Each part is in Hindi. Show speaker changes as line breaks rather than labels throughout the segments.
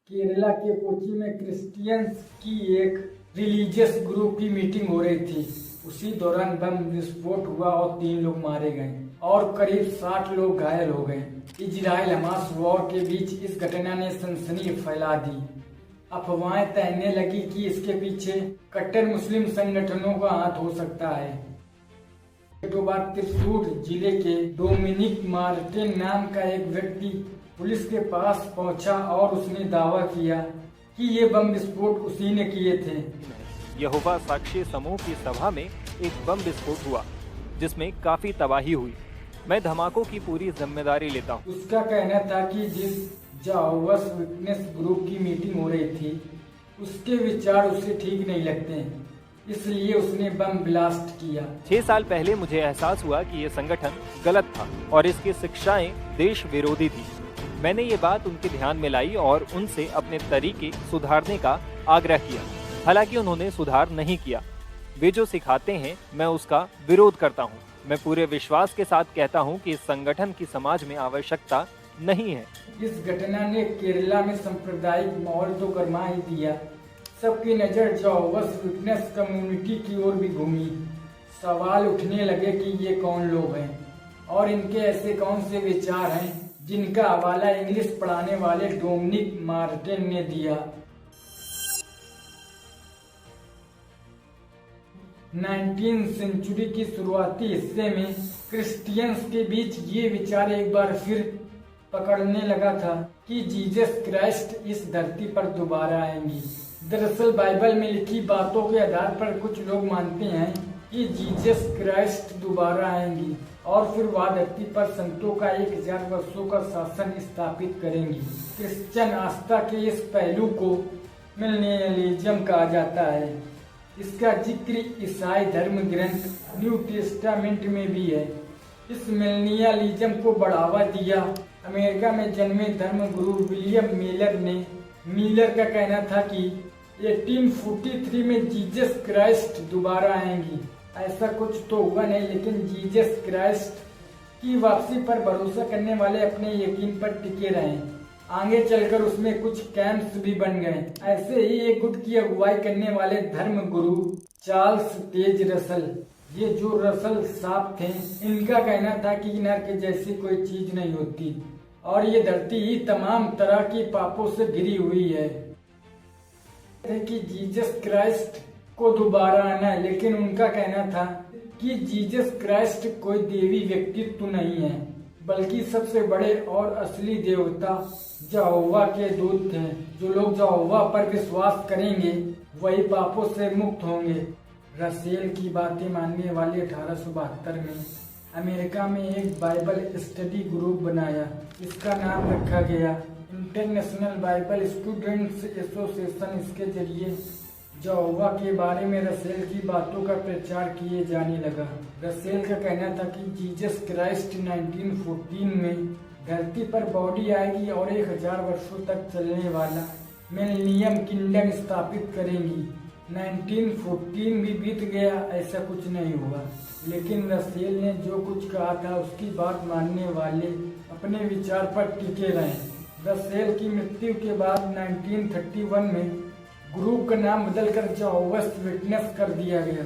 केरला के कोची में क्रिश्चियंस की एक रिलीजियस ग्रुप की मीटिंग हो रही थी। उसी दौरान बम विस्फोट हुआ और 3 लोग मारे गए और करीब 60 लोग घायल हो गए। इजराइल हमास वॉर के बीच इस घटना ने सनसनी फैला दी। अफवाहें तैरने लगी कि इसके पीछे कट्टर मुस्लिम संगठनों का हाथ हो सकता है। त्रिशूर जिले के डोमिनिक मार्टिन नाम का एक व्यक्ति पुलिस के पास पहुंचा और उसने दावा किया कि ये बम विस्फोट उसी ने किए थे।
यहोवा साक्षी समूह की सभा में एक बम विस्फोट हुआ जिसमें काफी तबाही हुई। मैं धमाकों की पूरी जिम्मेदारी लेता हूँ।
उसका कहना था कि जिस जेहोवास विटनेस ग्रुप की मीटिंग हो रही थी उसके विचार उसे ठीक नहीं लगते, इसलिए उसने बम ब्लास्ट किया।
6 साल पहले मुझे एहसास हुआ कि ये संगठन गलत था और इसकी शिक्षाएं देश विरोधी थी। मैंने ये बात उनके ध्यान में लाई और उनसे अपने तरीके सुधारने का आग्रह किया। हालांकि उन्होंने सुधार नहीं किया। वे जो सिखाते हैं मैं उसका विरोध करता हूँ। मैं पूरे विश्वास के साथ कहता हूँ कि इस संगठन की समाज में आवश्यकता नहीं है।
इस घटना ने केरला में सांप्रदायिक माहौल तो गरमा ही दिया। सबकी नजर जेहोवास विटनेस कम्युनिटी की ओर भी घूमी। सवाल उठने लगे कि ये कौन लोग हैं और इनके ऐसे कौन से विचार हैं जिनका हवाला इंग्लिश पढ़ाने वाले डोमिनिक मार्टिन ने दिया। 19वीं सेंचुरी की शुरुआती हिस्से में क्रिश्चियंस के बीच ये विचार एक बार फिर पकड़ने लगा था कि जीसस क्राइस्ट इस धरती पर दोबारा आएंगी। दरअसल बाइबल में लिखी बातों के आधार पर कुछ लोग मानते हैं कि जीसस क्राइस्ट दोबारा आएंगी और फिर वह धरती पर संतों का 1000 वर्षों का शासन स्थापित करेंगी। क्रिश्चियन आस्था के इस पहलू को मिलेनियलिज्म कहा जाता है। इसका जिक्र ईसाई धर्म ग्रंथ न्यू टेस्टामेंट में भी है। इस मिलेनियलिज्म को बढ़ावा दिया अमेरिका में जन्मे धर्म गुरु विलियम मिलर ने। मिलर का कहना था कि 1843 में जीसस क्राइस्ट दोबारा आएंगी। ऐसा कुछ तो हुआ नहीं, लेकिन जीसस क्राइस्ट की वापसी पर भरोसा करने वाले अपने यकीन पर टिके रहे। आगे चलकर उसमें कुछ कैंप्स भी बन गए। ऐसे ही एक गुट की अगुवाई करने वाले धर्म गुरु चार्ल्स तेज रसल, ये जो रसल साहब थे, इनका कहना था कि नर्क जैसी कोई चीज नहीं होती और ये धरती ही तमाम तरह की पापों से घिरी हुई है कि जीसस क्राइस्ट को दोबारा आना है। लेकिन उनका कहना था कि जीसस क्राइस्ट कोई देवी व्यक्तित्व नहीं है, बल्कि सबसे बड़े और असली देवता यहोवा के दूत थे। जो लोग यहोवा पर विश्वास करेंगे वही पापों से मुक्त होंगे। रसेल की बातें मानने वाले 1872 में अमेरिका में एक बाइबल स्टडी ग्रुप बनाया। इसका नाम रखा गया इंटरनेशनल बाइबल स्टूडेंट्स एसोसिएशन। इसके जरिए यहोवा के बारे में रसेल की बातों का प्रचार किए जाने लगा। रसेल का कहना था कि जीसस क्राइस्ट 1914 में धरती पर बॉडी आएगी और 1000 वर्षों तक चलने वाला मिलेनियम किंगडम स्थापित करेंगी। 1914 भी बीत गया, ऐसा कुछ नहीं हुआ। लेकिन रसेल ने जो कुछ कहा था उसकी बात मानने वाले अपने विचार पर टिके रहे। रसेल की मृत्यु के बाद 1931 में ग्रुप का नाम बदलकर जेहोवास विटनेस कर दिया गया।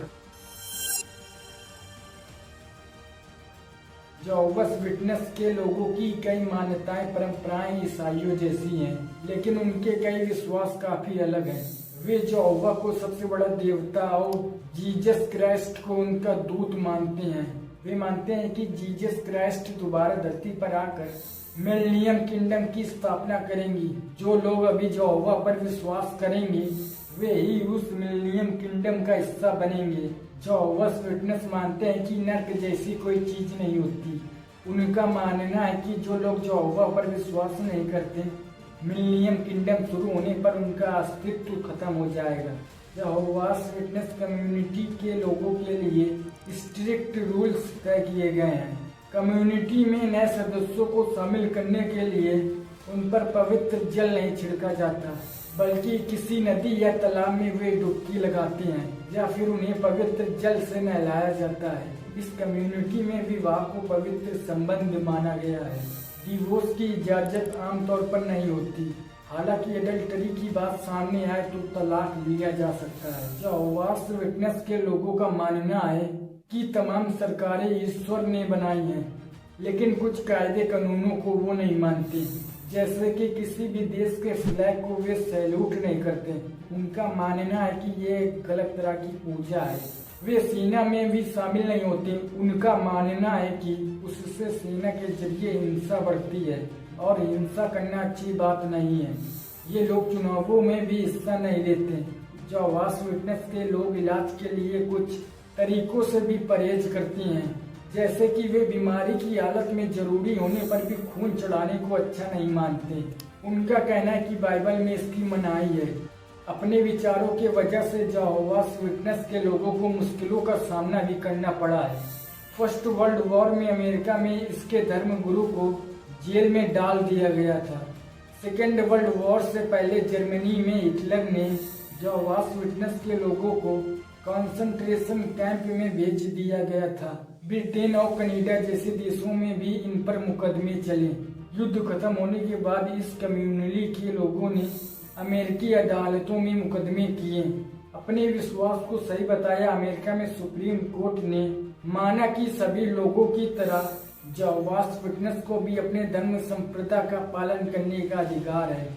जेहोवास विटनेस के लोगों की कई मान्यताएं परंपराएं ईसाइयों जैसी हैं, लेकिन उनके कई विश्वास काफी अलग हैं। वे यहोवा को सबसे बड़ा देवता और जीसस क्राइस्ट को उनका दूत मानते हैं। वे मानते हैं कि जीसस क्राइस्ट दोबारा धरती पर आकर मिलेनियम किंगडम की स्थापना करेंगी। जो लोग अभी यहोवा पर विश्वास करेंगे वे ही उस मिलेनियम किंगडम का हिस्सा बनेंगे। जेहोवास विटनेस मानते हैं कि नर्क जैसी कोई चीज नहीं होती। उनका मानना है कि जो लोग यहोवा पर विश्वास नहीं करते, मिलेनियम किंगडम शुरू होने पर उनका अस्तित्व खत्म हो जाएगा। जेहोवास विटनेस कम्युनिटी के लोगों के लिए स्ट्रिक्ट रूल्स तय किए गए हैं। कम्युनिटी में नए सदस्यों को शामिल करने के लिए उन पर पवित्र जल नहीं छिड़का जाता, बल्कि किसी नदी या तालाब में वे डुबकी लगाते हैं या फिर उन्हें पवित्र जल से नहलाया जाता है। इस कम्युनिटी में विवाह को पवित्र संबंध माना गया है। डिवोर्स की इजाजत आमतौर पर नहीं होती। हालांकि एडल्टरी की बात सामने आए तो तलाक लिया जा सकता है। जेहोवास विटनेस के लोगों का मानना है कि तमाम सरकारें ईश्वर ने बनाई हैं, लेकिन कुछ कायदे कानूनों को वो नहीं मानती। जैसे कि किसी भी देश के फ्लैग को वे सैल्यूट नहीं करते। उनका मानना है कि ये एक गलत तरह की पूजा है। वे सेना में भी शामिल नहीं होते। उनका मानना है कि उससे सेना के जरिए हिंसा बढ़ती है और हिंसा करना अच्छी बात नहीं है। ये लोग चुनावों में भी हिस्सा नहीं लेते। जेहोवास विटनेस के लोग इलाज के लिए कुछ तरीकों से भी परहेज करती हैं, जैसे कि वे बीमारी की हालत में जरूरी होने पर भी खून चढ़ाने को अच्छा नहीं मानते। उनका कहना है कि बाइबल में इसकी मनाही है। अपने विचारों के वजह से जेहोवास विटनेस के लोगों को मुश्किलों का सामना भी करना पड़ा है। फर्स्ट वर्ल्ड वॉर में अमेरिका में इसके धर्म गुरु को जेल में डाल दिया गया था। सेकेंड वर्ल्ड वॉर से पहले जर्मनी में हिटलर ने जेहोवास विटनेस के लोगों को कंसंट्रेशन कैंप में भेज दिया गया था। ब्रिटेन और कनाडा जैसे देशों में भी इन पर मुकदमे चले। युद्ध खत्म होने के बाद इस कम्युनिटी के लोगों ने अमेरिकी अदालतों में मुकदमे किए। अपने विश्वास को सही बताया। अमेरिका में सुप्रीम कोर्ट ने माना कि सभी लोगों की तरह जेहोवास विटनेस को भी अपने धर्म संप्रदाय का पालन करने का अधिकार है।